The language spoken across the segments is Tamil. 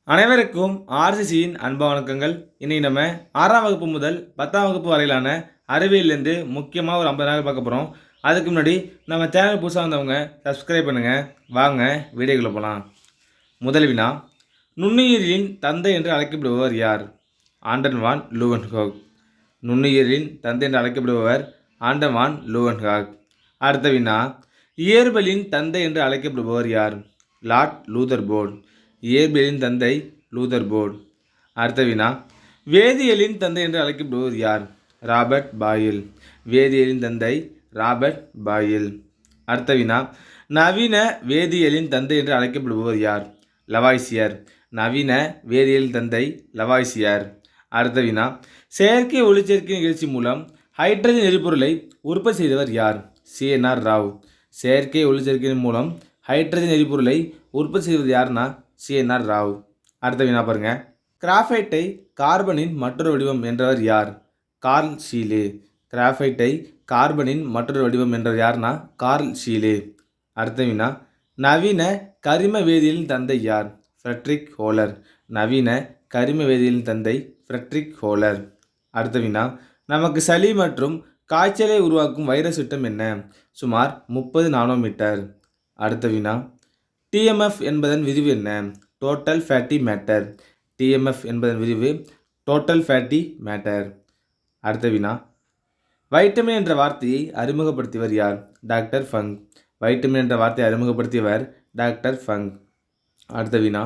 அனைவருக்கும் ஆர்சிசியின் அன்பு வணக்கங்கள். இன்னைக்கு நம்ம 6ஆம் வகுப்பு முதல் 10ஆம் வகுப்பு வரையிலான அறிவியல்லேருந்து முக்கியமாக ஒரு 50 நாள் பார்க்க போகிறோம். அதுக்கு முன்னாடி நம்ம சேனல் புதுசாக வந்தவங்க சப்ஸ்கிரைப் பண்ணுங்கள். வாங்க வீடியோக்குள்ளே போகலாம். முதல் வினா, நுண்ணுயிரின் தந்தை என்று அழைக்கப்படுபவர் யார்? ஆண்டன் வான் லூவன்ஹாக். நுண்ணுயிரின் தந்தை என்று அழைக்கப்படுபவர் ஆண்டன் வான் லூவன்ஹாக். அடுத்த வினா, இயற்பியலின் தந்தை என்று அழைக்கப்படுபவர் யார்? லார்ட் லூதர்போர்ட். இயற்பியலின் தந்தை லூதர்போர்ட். அடுத்த வினா, வேதியியலின் தந்தை என்று அழைக்கப்படுபவர் யார்? Robert boil. வேதியியலின் தந்தை ராபர்ட் பாயில். அடுத்த வினா, நவீன வேதியியலின் தந்தை என்று அழைக்கப்படுபவர் யார்? லவாய்சியர். நவீன வேதியியலின் தந்தை லவாய்சியர். அடுத்த வினா, செயற்கை ஒளிச்சேர்க்கை நிகழ்ச்சி மூலம் ஹைட்ரஜன் எரிபொருளை உற்பத்தி செய்தவர் யார்? சிஎன்ஆர் ராவ். செயற்கை ஒளிச்சேர்க்கையின் மூலம் ஹைட்ரஜன் எரிபொருளை உற்பத்தி செய்வது யாருன்னா சிஎன்ஆர் ராவ். அடுத்த வினா பாருங்க, கிராஃபைட்டை கார்பனின் மற்றொரு வடிவம் என்றவர் யார்? கார்ல் ஷீலே. கிராஃபைட்டை கார்பனின் மற்றொரு வடிவம் என்றவர் யார்னா கார்ல் ஷீலே. அடுத்த வினா, நவீன கரிம வேதியியலின் தந்தை யார்? Friedrich Wohler. நவீன கரிம வேதியியலின் தந்தை ஃப்ரெட்ரிக் ஹோலர். அடுத்த வினா, நமக்கு சளி மற்றும் காய்ச்சலை உருவாக்கும் வைரஸ் விட்டம் என்ன? சுமார் 30 நானோமீட்டர். அடுத்த வினா, டிஎம்எஃப் என்பதன் விரிவு என்ன? Total fatty matter. டிஎம்எஃப் என்பதன் விரிவு டோட்டல் ஃபேட்டி மேட்டர். அடுத்த வினா, வைட்டமின் என்ற வார்த்தையை அறிமுகப்படுத்தியவர் யார்? டாக்டர் ஃபங். வைட்டமின் என்ற வார்த்தையை அறிமுகப்படுத்தியவர் டாக்டர் ஃபங். அடுத்த வினா,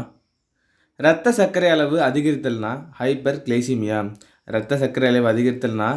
இரத்த சர்க்கரை அளவு அதிகரித்தல்னா ஹைப்பர் கிளைசிமியா. இரத்த சர்க்கரை அளவு அதிகரித்தல்னா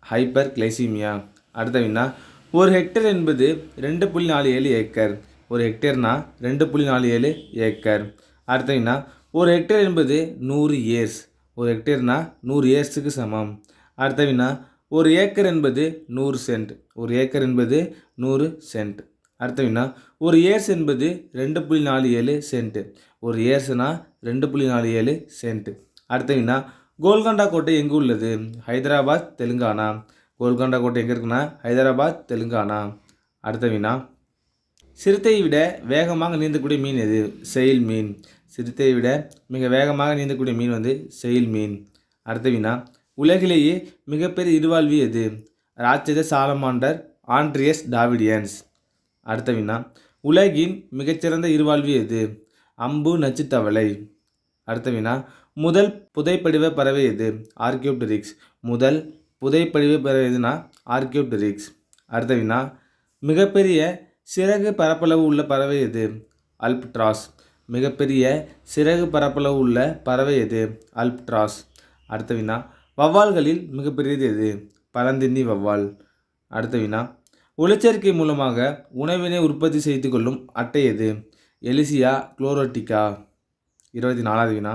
ஹைப்பர் கிளைசிமியா. அடுத்த வினா, ஒரு ஹெக்டேர் என்பது 2.47 ஏக்கர். ஒரு ஹெக்டேர்னா 2.47 ஏக்கர். அடுத்த வினா, ஒரு ஹெக்டேர் என்பது 100 இயர்ஸ். ஒரு ஹெக்டேர்னா 100 இயர்ஸுக்கு சமம். அடுத்த வினா, ஒரு ஏக்கர் என்பது 100 சென்ட். ஒரு ஏக்கர் என்பது 100 சென்ட். அடுத்த வினா, ஒரு இயர்ஸ் என்பது 2.47 சென்ட். ஒரு இயர்ஸ்னா 2.47 சென்ட். அடுத்த வினா, கோல்கொண்டா கோட்டை எங்கு உள்ளது? ஹைதராபாத், தெலுங்கானா. கோல்கொண்டா கோட்டை எங்கே இருக்குன்னா ஹைதராபாத், தெலுங்கானா. அடுத்த வினா, சிறுத்தையை விட வேகமாக நீந்தக்கூடிய மீன் எது? செயில் மீன். சிறுத்தையை விட மிக வேகமாக நீந்தக்கூடிய மீன் வந்து செயில் மீன். அடுத்த வினா, உலகிலேயே மிகப்பெரிய இருவாழ்வி எது? ராட்சத சாலமாண்டர் ஆண்ட்ரியஸ் டாவிடியன்ஸ். அடுத்த வினா, உலகின் மிகச்சிறந்த இருவாழ்வி எது? அம்பு நச்சுத்தவளை. அடுத்த வினா, முதல் புதைப்படிவ பறவை எது? ஆர்கியோப்டெரிக்ஸ். முதல் புதைப்படிவ பறவை எதுனா ஆர்கியோப்டெரிக்ஸ். அடுத்த வினா, மிகப்பெரிய சிறகு பரப்பளவு உள்ள பறவை எது? அல்ப்ட்ராஸ். மிகப்பெரிய சிறகு பரப்பளவு உள்ள பறவை எது? அல்ப்ட்ராஸ். அடுத்த வினா, வவ்வால்களில் மிகப்பெரியது எது? பழந்தின்னி வவ்வால். அடுத்த வினா, ஒளிச்சேர்க்கை மூலமாக உணவினை உற்பத்தி செய்து கொள்ளும் அட்டை எது? எலிசியா குளோரோட்டிகா. 24வது வினா,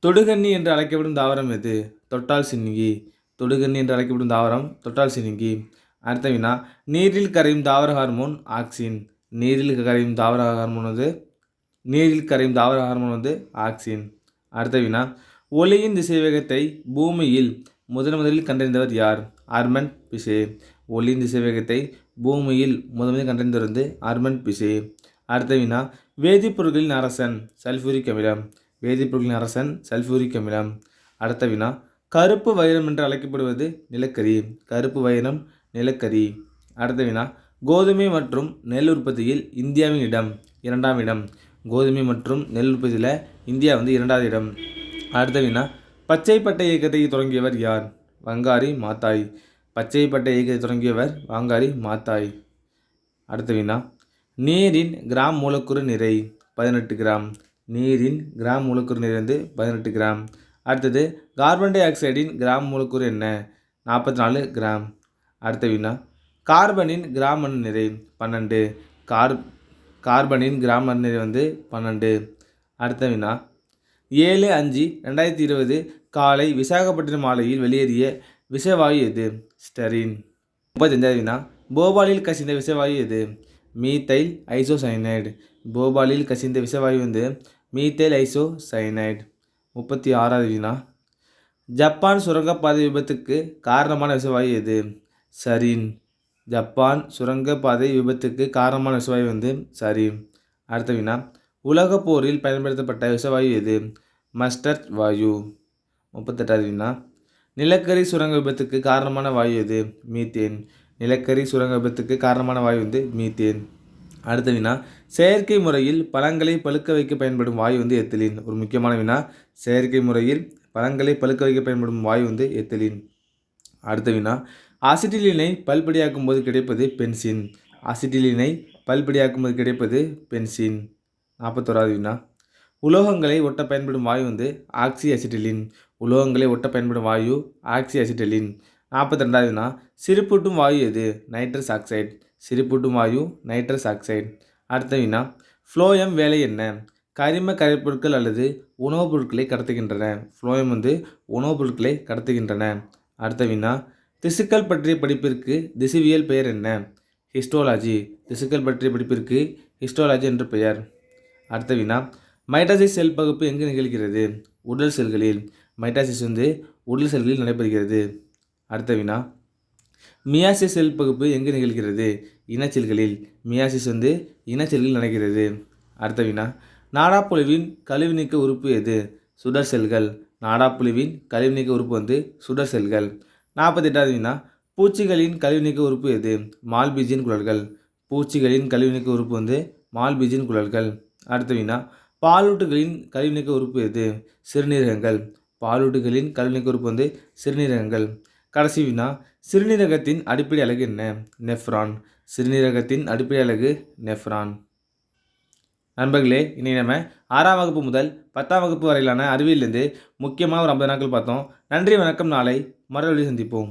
தொடுகண்ணி என்று அழைக்கப்படும் தாவரம் எது? தொட்டால் சினுங்கி. தொடுகண்ணி என்று அழைக்கப்படும் தாவரம் தொட்டால் சினுங்கி. அடுத்த வினா, நீரில் கரையும் தாவர ஹார்மோன் ஆக்சின். நீரில் கரையும் தாவர ஹார்மோன் வந்து ஆக்சின். அடுத்த வினா, ஒளியின் திசைவேகத்தை பூமியில் முதலில் கண்டறிந்தவர் யார்? ஆர்மண்ட் பிசே. ஒளியின் திசைவேகத்தை பூமியில் முதலில் கண்டறிந்தவர் வந்து ஆர்மண்ட் பிசே. அடுத்த வினா, வேதிப்பொருட்களின் அரசன் சல்ஃபூரிக் அமிலம். வேதிப்பொருட்களின் அரசன் சல்ஃபூரிக் அமிலம். அடுத்த வினா, கருப்பு வைரம் என்று அழைக்கப்படுவது நிலக்கரி. கருப்பு வைரம் நிலக்கரி. அடுத்த வினா, கோதுமை மற்றும் நெல் உற்பத்தியில் இந்தியாவின் இடம்? 2ஆம் இடம். கோதுமை மற்றும் நெல் உற்பத்தியில் இந்தியா வந்து 2வது இடம். அடுத்த வினா, பச்சை பட்டை இயக்கத்தை தொடங்கியவர் யார்? வங்காரி மாத்தாய். பச்சை பட்டை இயக்கத்தை தொடங்கியவர் வங்காரி மாத்தாய். அடுத்த வினா, நீரின் கிராம் மூலக்கூறு நிறை 18 கிராம். நீரின் கிராம் மூலக்கூறு நிறை வந்து 18 கிராம். அடுத்தது, கார்பன் டை ஆக்சைடின் கிராம் மூலக்கூறு என்ன? 44 கிராம். அடுத்த வினா, கார்பனின் கிராம் அணு நிறை 12. கார்பனின் கிராம் அணு நிறை வந்து 12. அடுத்த வினா, 7/5/2020 காலை விசாகப்பட்டினம் ஆலையில் வெளியேறிய விஷவாயு எது? ஸ்டெரின். 35வது வினா, போபாலில் கசிந்த விஷவாயு எது? Methyl isocyanide. போபாலில் கசிந்த விஷவாயு வந்து மீத்தைல் ஐசோசைனைடு. 36வது வினா, ஜப்பான் சுரங்கப்பாதை விபத்துக்கு காரணமான விஷவாயு எது? சரின். ஜப்பான் சுரங்கப்பாதை விபத்துக்கு காரணமான விஷவாயு வந்து சரின். அடுத்த வினா, உலகப் போரில் பயன்படுத்தப்பட்ட விஷவாயு எது? மஸ்டர்ட் வாயு. 38வது வினா. நிலக்கரி சுரங்க விபத்துக்கு காரணமான வாயு எது? மீத்தேன். நிலக்கரி சுரங்க விபத்துக்கு காரணமான வாயு மீத்தேன். அடுத்த வினா. செயற்கை முறையில் பழங்களை பழுக்க வைக்க பயன்படும் வாயு எத்திலீன். ஒரு முக்கியமான வினா. செயற்கை முறையில் பழங்களை பழுக்க வைக்க பயன்படும் வாயு எத்திலீன். அடுத்த வினா. அசிட்டிலீனை பல்படியாக்கும் போது கிடைப்பது பென்சின். அசிட்டிலீனை பல்படியாக்கும் போது கிடைப்பது பென்சின். 41வது வினா. உலோகங்களை ஒட்ட பயன்படும் வாயு ஆக்சி அசிட்டிலின். உலோகங்களை ஒட்ட பயன்படும் வாயு ஆக்சி அசிட்டிலின். 42வது வினா. சிரிப்பூட்டும் வாயு எது? Nitrous oxide. சிரிப்பூட்டும் வாயு நைட்ரஸ் ஆக்சைடு. அடுத்த வினா. ஃப்ளோயம் வேலை என்ன? கரிம கரைப்பொருட்கள் அல்லது உணவுப் பொருட்களை கடத்துகின்றன. ஃப்ளோயம் உணவுப் பொருட்களை கடத்துகின்றன. அடுத்த வினா. திசுக்கள் பற்றிய படிப்பிற்கு திசுவியல் பெயர் என்ன? ஹிஸ்டோலாஜி. திசுக்கள் பற்றிய படிப்பிற்கு ஹிஸ்டோலாஜி என்று பெயர். அடுத்த வினா. மைட்டாசிஸ் செல் பகுப்பு எங்கு நிகழ்கிறது? உடல் செல்களில். மைட்டாசிஸ் உடல் செல்களில் நடைபெறுகிறது. அடுத்த வினா. மியாசிஸ் செல் பகுப்பு எங்கு நிகழ்கிறது? இனச்செல்களில். மியாசிஸ் இனச்செல்களில் நடக்கிறது. அடுத்த வினா. நாடாப்புழுவின் கழிவு நீக்க உறுப்பு எது? சுடர் செல்கள். நாடாப்புழுவின் கழிவு நீக்க உறுப்பு சுடர் செல்கள். 48வது வினா. பூச்சிகளின் கழிவு நீக்க உறுப்பு எது? மால்பிஜின் குழல்கள். பூச்சிகளின் கழிவு நீக்க உறுப்பு மால்பிஜின் குழல்கள். அடுத்த வினா. பாலூட்டுகளின் கழிவு நீக்க உறுப்பு எது? சிறுநீரகங்கள். பாலூட்டுகளின் கழிவு நீக்க உறுப்பு சிறுநீரகங்கள். கடைசி வினா. சிறுநீரகத்தின் அடிப்படை அலகு என்ன? நெஃப்ரான். சிறுநீரகத்தின் அடிப்படை அலகு நெஃப்ரான். நண்பர்களே, இன்னைக்கு நம்ம 6ஆம் வகுப்பு முதல் 10ஆம் வகுப்பு வரையிலான அறிவியலிருந்து முக்கியமாக ஒரு 50 நாட்கள் பார்த்தோம். நன்றி, வணக்கம். நாளை மறுபடியும் சந்திப்போம்.